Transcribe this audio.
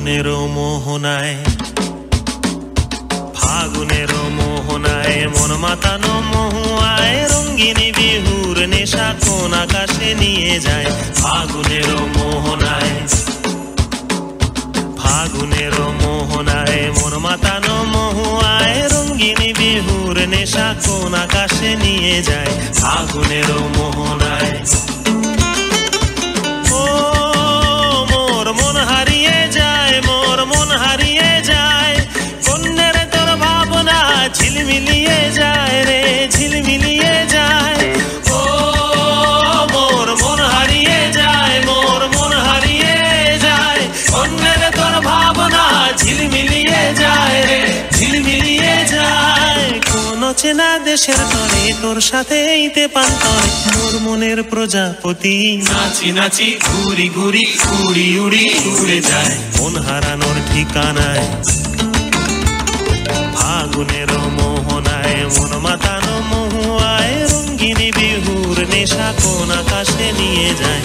ফাগুনের মোহনায়, ফাগুনের মোহনায় মন মাতানো মহুয়ায় রঙ্গিনী বিহুর নেশা কোন আকাশে নিয়ে যায়। ফাগুনের মোহনায়, ফাগুনের মোহনায় মন মাতানো মহুয়ায় রঙ্গিনী বিহুর নেশা কোন আকাশে নিয়ে যায়। ফাগুনের মোহনায় ও মোর মন হারিয়ে যায়, মোর মন হারিয়ে যায়, কন্যের তোর ভাবনা ঝিলমিলিয়ে যায় রে, ঝিলমিলিয়ে যায়। ও মোর মন হারিয়ে যায়, মোর মন হারিয়ে যায়, কন্যের তোর ভাবনা ঝিলমিলিয়ে যায় রে, ঝিলমিলিয়ে যায়। কোন চেনা দেশের তরে তোর সাথে এইতে পান্তরে মোর মনের প্রজাপতি নাচি নাচি ঘুরি ঘুরি উড়ি উড়ি উড়ে যায় মন হারানোর ঠিকানায়। ফাগুনের মোহনায় মন মাতানো মহুয়ায় রঙ্গিনী বিহুর নেশা কোন আকাশে নিয়ে যায়।